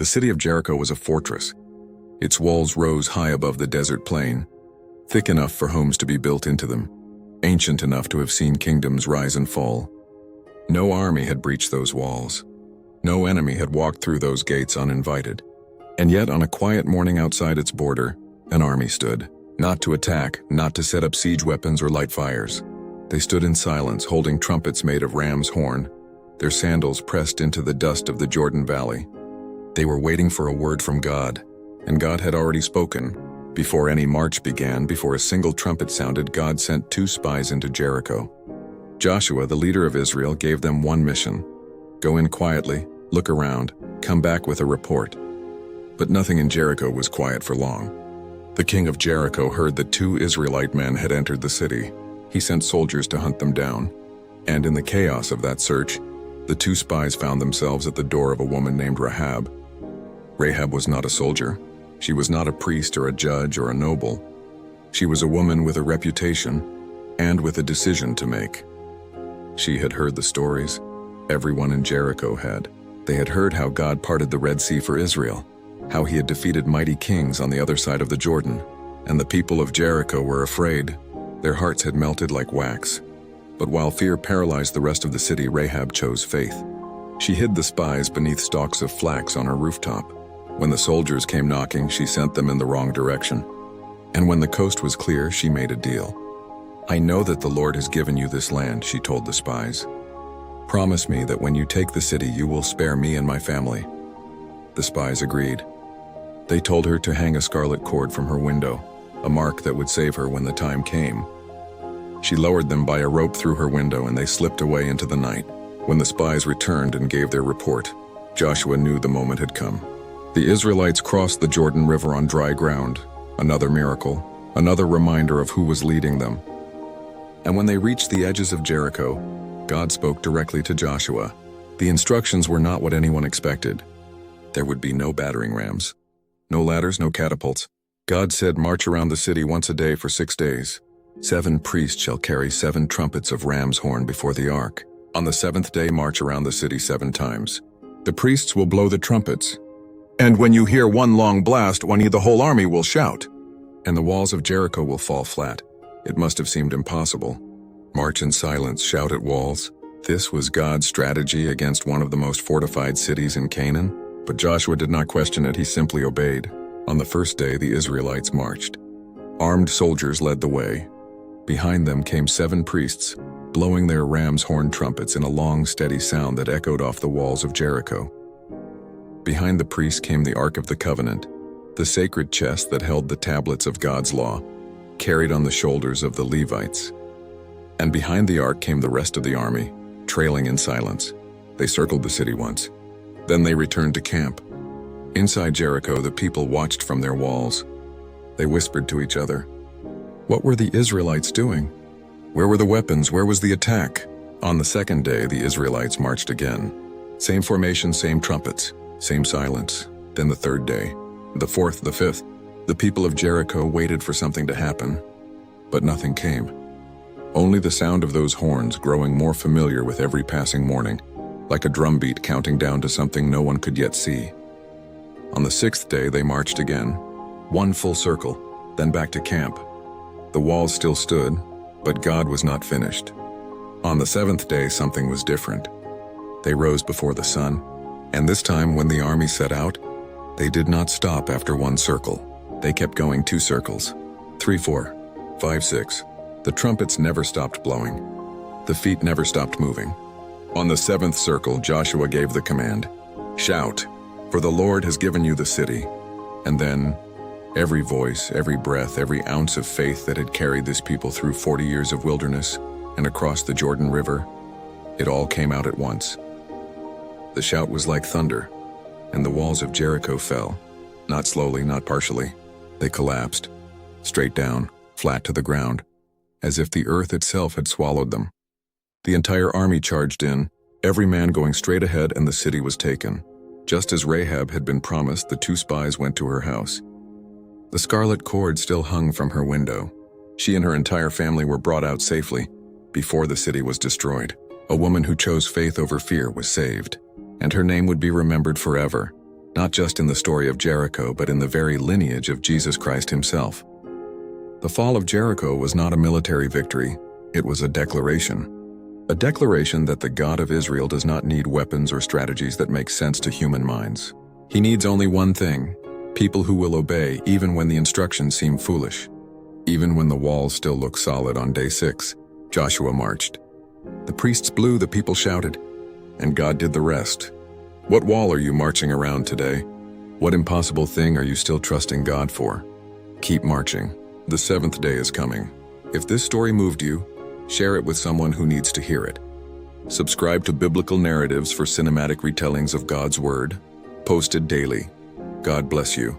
The city of Jericho was a fortress. Its walls rose high above the desert plain, thick enough for homes to be built into them, ancient enough to have seen kingdoms rise and fall. No army had breached those walls. No enemy had walked through those gates uninvited. And yet, on a quiet morning outside its border, an army stood, not to attack, not to set up siege weapons or light fires. They stood in silence, holding trumpets made of ram's horn, their sandals pressed into the dust of the Jordan Valley. They were waiting for a word from God, and God had already spoken. Before any march began, before a single trumpet sounded, God sent 2 spies into Jericho. Joshua, the leader of Israel, gave them one mission: go in quietly, look around, come back with a report. But nothing in Jericho was quiet for long. The king of Jericho heard that 2 Israelite men had entered the city. He sent soldiers to hunt them down. And in the chaos of that search, the 2 spies found themselves at the door of a woman named Rahab. Rahab was not a soldier. She was not a priest or a judge or a noble. She was a woman with a reputation and with a decision to make. She had heard the stories. Everyone in Jericho had. They had heard how God parted the Red Sea for Israel, how he had defeated mighty kings on the other side of the Jordan, and the people of Jericho were afraid. Their hearts had melted like wax. But while fear paralyzed the rest of the city, Rahab chose faith. She hid the spies beneath stalks of flax on her rooftop. When the soldiers came knocking, she sent them in the wrong direction. And when the coast was clear, she made a deal. "I know that the Lord has given you this land," she told the spies. "Promise me that when you take the city, you will spare me and my family." The spies agreed. They told her to hang a scarlet cord from her window, a mark that would save her when the time came. She lowered them by a rope through her window, and they slipped away into the night. When the spies returned and gave their report, Joshua knew the moment had come. The Israelites crossed the Jordan River on dry ground, another miracle, another reminder of who was leading them. And when they reached the edges of Jericho, God spoke directly to Joshua. The instructions were not what anyone expected. There would be no battering rams, no ladders, no catapults. God said, "March around the city once a day for 6 days. 7 priests shall carry 7 trumpets of ram's horn before the ark. On the 7th day, march around the city 7 times. The priests will blow the trumpets. And when you hear one long blast, the whole army will shout, and the walls of Jericho will fall flat." It must have seemed impossible. March in silence, shout at walls. This was God's strategy against one of the most fortified cities in Canaan. But Joshua did not question it, he simply obeyed. On the first day, the Israelites marched. Armed soldiers led the way. Behind them came 7 priests, blowing their ram's horn trumpets in a long, steady sound that echoed off the walls of Jericho. Behind the priests came the Ark of the Covenant, the sacred chest that held the tablets of God's law, carried on the shoulders of the Levites. And behind the ark came the rest of the army, trailing in silence. They circled the city once. Then they returned to camp. Inside Jericho, the people watched from their walls. They whispered to each other. What were the Israelites doing? Where were the weapons? Where was the attack? On the 2nd day, the Israelites marched again. Same formation, same trumpets, same silence. Then the 3rd day, the 4th, the 5th. The people of Jericho waited for something to happen, but nothing came. Only the sound of those horns growing more familiar with every passing morning, like a drumbeat counting down to something no one could yet see. On the 6th day, they marched again, 1 full circle, then back to camp. The walls still stood, but God was not finished. On the 7th day, something was different. They rose before the sun, and this time when the army set out, they did not stop after 1 circle. They kept going 2 circles, 3, 4, 5, 6. The trumpets never stopped blowing. The feet never stopped moving. On the 7th circle, Joshua gave the command, "Shout, for the Lord has given you the city." And then, every voice, every breath, every ounce of faith that had carried this people through 40 years of wilderness and across the Jordan River, it all came out at once. The shout was like thunder, and the walls of Jericho fell, not slowly, not partially. They collapsed, straight down, flat to the ground, as if the earth itself had swallowed them. The entire army charged in, every man going straight ahead, and the city was taken. Just as Rahab had been promised, the 2 spies went to her house. The scarlet cord still hung from her window. She and her entire family were brought out safely before the city was destroyed. A woman who chose faith over fear was saved, and her name would be remembered forever. not just in the story of Jericho, but in the very lineage of Jesus Christ himself. The fall of Jericho was not a military victory, it was a declaration. A declaration that the God of Israel does not need weapons or strategies that make sense to human minds. He needs only one thing: people who will obey even when the instructions seem foolish. Even when the walls still look solid on day 6, Joshua marched. The priests blew, the people shouted, and God did the rest. What wall are you marching around today? What impossible thing are you still trusting God for? Keep marching. The 7th day is coming. If this story moved you, share it with someone who needs to hear it. Subscribe to Biblical Narratives for cinematic retellings of God's Word, posted daily. God bless you.